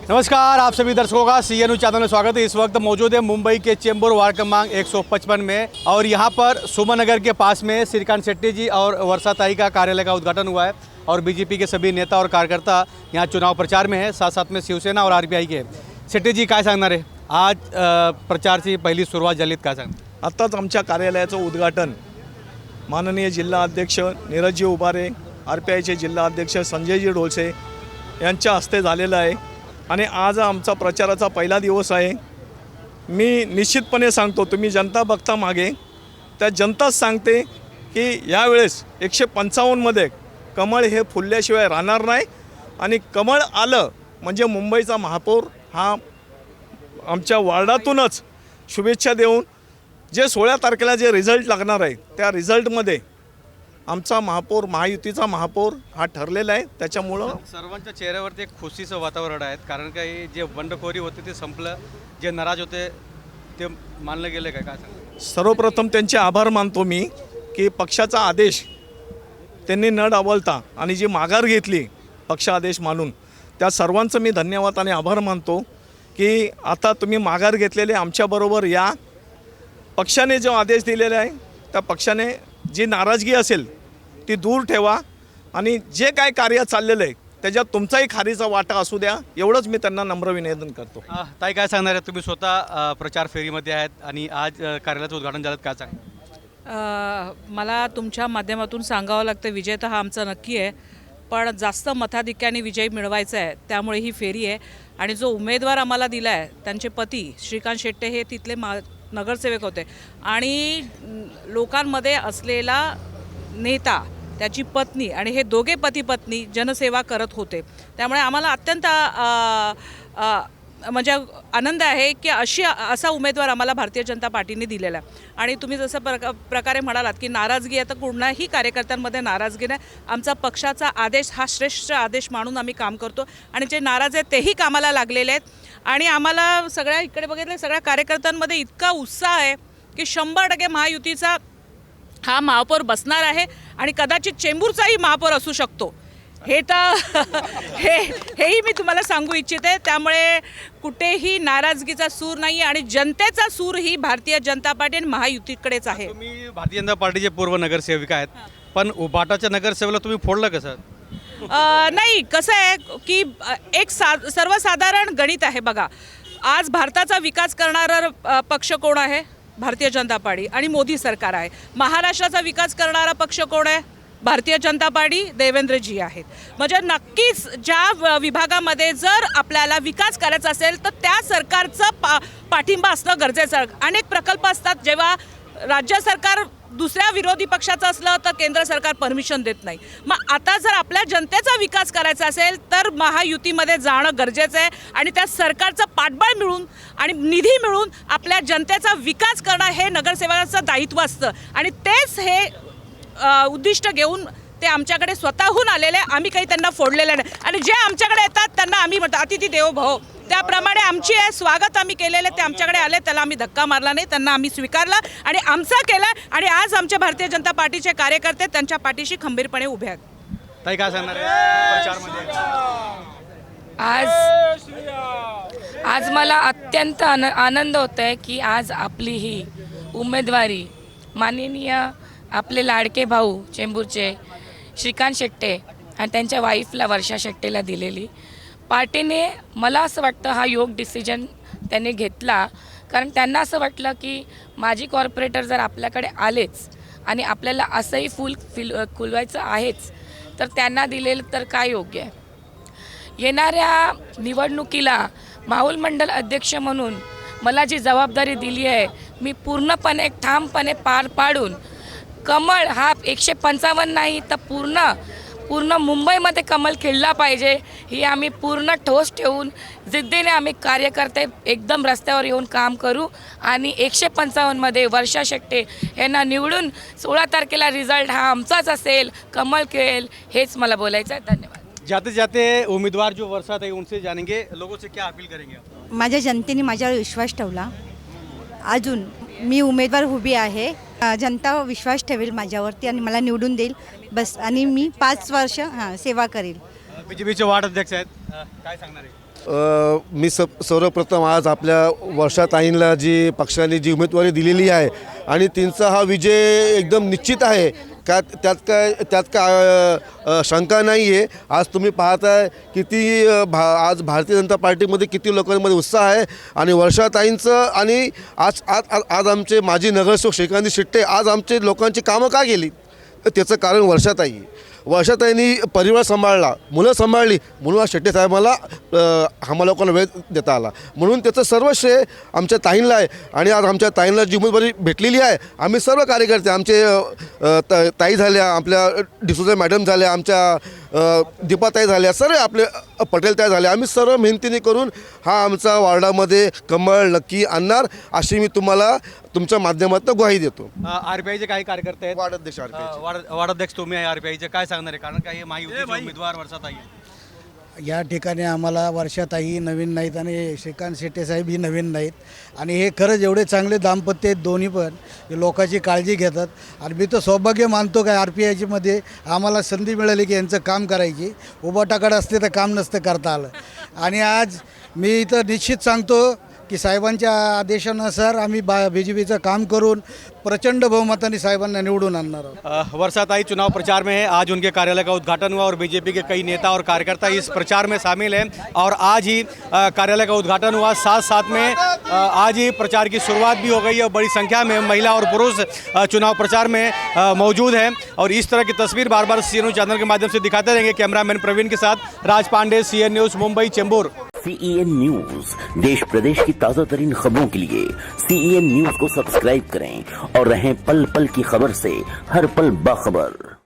नमस्कार, आप सभी दर्शकों का CNU चैनल में स्वागत है। इस वक्त मौजूद है मुंबई के चेंबूर वार्ड क्रमांक 155 में और यहाँ पर सुमन नगर के पास में श्रीकांत शेट्टी जी और वर्षा ताई का कार्यालय का उद्घाटन हुआ है और बीजेपी के सभी नेता और कार्यकर्ता यहाँ चुनाव प्रचार में है, साथ साथ में शिवसेना और RPI के। शेट्टी जी काय सांगणार आहे आज प्रचारची पहिली सुरुवात झालीत, काय सांगणार? आत्ताच आमच्या कार्यालयाचं उद्घाटन माननीय जिल्हा अध्यक्ष नीरजजी उबारे, RPIचे जिल्हा अध्यक्ष संजयजी ढोलसे यांच्या हस्ते झालेलं आहे आणि आज आमचा प्रचाराचा पहिला दिवस आहे। मी निश्चितपणे सांगतो, तुम्ही जनता बघता मागे, त्या जनताच सांगते की यावेळेस 155 मध्ये कमळ हे फुलल्याशिवाय राहणार नाही आणि कमळ आलं म्हणजे मुंबईचा महापौर हा आमच्या वार्डातूनच शुभेच्छा देऊन जे 16 तारखेला जे रिझल्ट लागणार आहे त्या रिझल्टमध्ये आमचा महापौर, महायुतीचा महापौर हा ठरलेला आहे। त्याच्यामुळं सर्वांच्या चेहऱ्यावरती एक खुशीचं वातावरण आहे, कारण काही जे बंडखोरी होते ते संपलं, जे नाराज होते ते मानलं गेले काय सांगणार? सर्वप्रथम त्यांचे आभार मानतो मी की पक्षाचा आदेश त्यांनी न डावलता आणि जी माघार घेतली पक्ष आदेश मानून, त्या सर्वांचं मी धन्यवाद आणि आभार मानतो की आता तुम्ही माघार घेतलेले आमच्याबरोबर या। पक्षाने जो आदेश दिलेला आहे त्या पक्षाने जी नाराजगी असेल ती दूर ठेवा आणि जे काय कार्य चाललेलं आहे त्याच्यात तुमचाही खारीचा वाटा असू द्या, एवढंच मी त्यांना नम्र विनंती करतो। ताई काय सांगणार आहे? तुम्ही स्वतः प्रचार फेरीमध्ये आहेत आणि आज कार्यालयाचं उद्घाटन झालं, काय सांगणार? मला तुमच्या माध्यमातून सांगावं लागतं, विजय तर हा आमचा नक्की आहे, पण जास्त मताधिक्याने विजय मिळवायचा आहे, त्यामुळे ही फेरी आहे। आणि जो उमेदवार आम्हाला दिला आहे त्यांचे पती श्रीकांत शेट्टे हे तिथले नगरसेवक होते आणि लोकांमध्ये असलेला नेता, त्याची पत्नी आणि हे दोघे पती पत्नी जनसेवा करत होते, त्यामुळे आम्हाला अत्यंत म्हणजे आनंद आहे की असा उमेदवार आम्हाला भारतीय जनता पार्टीने दिलेला आहे। आणि तुम्ही जसं प्रकारे म्हणालात की नाराजगी आहे, तर कुणाही कार्यकर्त्यांमध्ये नाराजगी नाही। आमचा पक्षाचा आदेश हा श्रेष्ठ आदेश मानून आम्ही काम करतो आणि जे नाराज आहेत तेही कामाला लागलेले आहेत आणि आम्हाला सगळ्या इकडे बघितलं सगळ्या कार्यकर्त्यांमध्ये इतका उत्साह आहे की 100% महायुतीचा हा महापौर बसणार आहे आणि कदाचित चेंबूरचाही महापौर असू शकतो, हे तर हेही मी तुम्हाला सांगू इच्छिते। त्यामुळे कुठेही नाराजगीचा सूर नाही आणि जनतेचा सूर ही भारतीय जनता पार्टी आणि महायुतीकडेच आहे। तुम्ही भारतीय जनता पार्टीचे पूर्व नगरसेविका आहेत, पण उबाटाच्या नगरसेवकाला तुम्ही फोडलं कसं? नाही, कसं आहे की एक सर्वसाधारण गणित आहे बघा। आज भारताचा विकास करणारा पक्ष कोण आहे? भारतीय जनता पार्टी आणि मोदी सरकार आहे। महाराष्ट्राचा विकास करणारा पक्ष कोण आहे? भारतीय जनता पार्टी, देवेंद्रजी आहेत। म्हणजे नक्कीच ज्या विभागामध्ये जर आपल्याला विकास करायचा असेल तर त्या सरकारचं पाठिंबा असणं गरजेचं आहे। अनेक प्रकल्प असतात, जेव्हा राज्य सरकार दुसऱ्या विरोधी पक्षाचं असलं तर केंद्र सरकार परमिशन देत नाही। मग आता जर आपल्या जनतेचा विकास करायचा असेल तर महायुतीमध्ये जाणं गरजेचं आहे आणि त्या सरकारचं पाठबळ मिळून आणि निधी मिळून आपल्या जनतेचा विकास करणं हे नगरसेवकाचं दायित्व असतं आणि तेच हे उद्दिष्ट घेऊन ते आमच्याकडे स्वतःहून आलेले, आम्ही काही त्यांना फोडलेलं नाही आणि जे आमच्याकडे येतात त्यांना आम्ही म्हणतो अतिथी देवो भव, त्याप्रमाणे आमची स्वागत आम्ही केलेले। ते आमच्याकडे आले, त्याला आम्ही धक्का मारला नाही, त्यांना आम्ही स्वीकारला आणि आमचा केला आणि आज आमच्या भारतीय जनता पार्टीचे कार्यकर्ते त्यांच्या पाठीशी खंबीरपणे उभे आहेत। ताई काय सांगणार आहे प्रचारमध्ये? आज मला अत्यंत आनंद होत आहे की आज आपली ही उमेदवारी माननीय आपले लाडके भाऊ चेंबूरचे श्रीकांत शेट्टे आणि त्यांच्या वाईफला वर्षा शेट्टेला दिलेली। पार्टीने मला असं वाटतं हा योग डिसिजन त्यांनी घेतला, कारण त्यांना असं वाटलं की माजी कॉर्पोरेटर जर आपल्याकडे आलेच आणि आपल्याला असंही खुलवायचं आहेच तर त्यांना दिलेलं तर काय योग्य आहे। येणाऱ्या निवडणुकीला माहुल मंडल अध्यक्ष म्हणून मला जी जबाबदारी दिली आहे मी पूर्णपणे ठामपणे पार पाडून कमळ हा 155 नाही तर पूर्ण मुंबईमध्ये कमल खिळला पाहिजे ही आम्ही पूर्ण ठोस ठेवून जिद्दीने आम्ही कार्यकर्ते एकदम रस्त्यावर येऊन काम करू आणि 155 मध्ये वर्षा शेट्टे यांना निवडून 16 तारखेला रिझल्ट हा आमचाच असेल, कमल खिळेल, हेच मला बोलायचं आहे। धन्यवाद। जाते जाते उम्मीदवार जो वर्षा ताई उनसे जानेंगे, लोगों से क्या अपील करेंगे? माझ्या जनतेने माझ्यावर विश्वास ठेवला, अजून मी उमेदवार उभी आहे, जनता विश्वास ठेवेल माझ्यावरती आणि मला निवडून देईल बस, आणि मी 5 वर्ष सेवा करेल। बीजेपीचे वार्ड अध्यक्ष आहेत, काय सांगणार आहे? मी सर्वप्रथम आज आपल्या वर्षाताईंना जी पक्षाने जी उमेदवारी दिलेली आहे आणि त्यांचा हा विजय एकदम निश्चित आहे का त्यात काय शंका नाही आहे. आज तुम्ही पाहताय किती आज भारतीय जनता पार्टीमध्ये किती लोकांमध्ये उत्साह आहे आणि वर्षाताईंचं आणि आज आमचे माजी नगरसेवक श्रीकांत शेट्टे आज आमचे लोकांची कामं का गेली तर त्याचं कारण वर्षाताईंनी परिवार सांभाळला, मुलं सांभाळली, म्हणून आज शेट्टे साहेबांना आम्हा लोकांना वेळ देता आला. म्हणून त्याचं सर्व श्रेय आमच्या ताईंला आहे आणि आज आमच्या ताईंना जी उमेदवारी भेटलेली आहे आम्ही सर्व कार्यकर्ते आमचे ताई झाल्या, आपल्या डिसोजा मॅडम झाल्या, आमच्या दीपाताई झाल्या, सर्व आपले पटेल ताई झाले, आम्ही सर्व मेहनतीने करून हा आमचा वार्डामध्ये कमळ नक्की आणणार अशी मी तुम्हाला तुमच्या माध्यमातून ग्वाही देतो. आरपीआयचे काही कार्यकर्ते आहेत. वार्डाध्यक्ष वार्डाध्यक्ष तुम्ही आहे आरपीआयचे, काय सांगणार आहे? कारण काही महायुतीचे उमेदवार वर्षाताई आहेत. या ठिकाणी आम्हाला वर्षाताई नवीन नाहीत आणि श्रीकांत शेट्टे साहेब ही नवीन नाहीत आणि हे खरंच एवढे चांगले दाम्पत्य आहेत दोन्ही पण, हे लोकांची काळजी घेतात आणि मी तर सौभाग्य मानतो काय RPIची मध्ये आम्हाला संधी मिळाली की यांचं काम करायची. उभाटाकडे असते तर काम नसतं करता आलं आणि आज मी इथं निश्चित सांगतो की साहेबांच्या आदेशानुसार आम्ही BJPचं काम करून प्रचंड बहुमताने साहेबांना निवडून आणणार आहोत. वर्षाताई चुनाव प्रचार में है, आज उनके कार्यालय का उद्घाटन हुआ और बीजेपी के कई नेता और कार्यकर्ता इस प्रचार में शामिल हैं और आज ही कार्यालय का उद्घाटन हुआ. साथ में आज ही प्रचार की शुरुआत भी हो गई है. बड़ी संख्या में महिला और पुरुष चुनाव प्रचार में मौजूद हैं और इस तरह की तस्वीर बार बार CNN चैनल के माध्यम से दिखाते रहेंगे. कैमरामैन प्रवीण के साथ Raj Pandey, CN news, Mumbai, Chembur. CEN news देश प्रदेश की ताज़ा तरीन खबरों के लिए CEN न्यूज को सब्सक्राइब करें और रहें पल पल की खबर से हर पल बाखबर.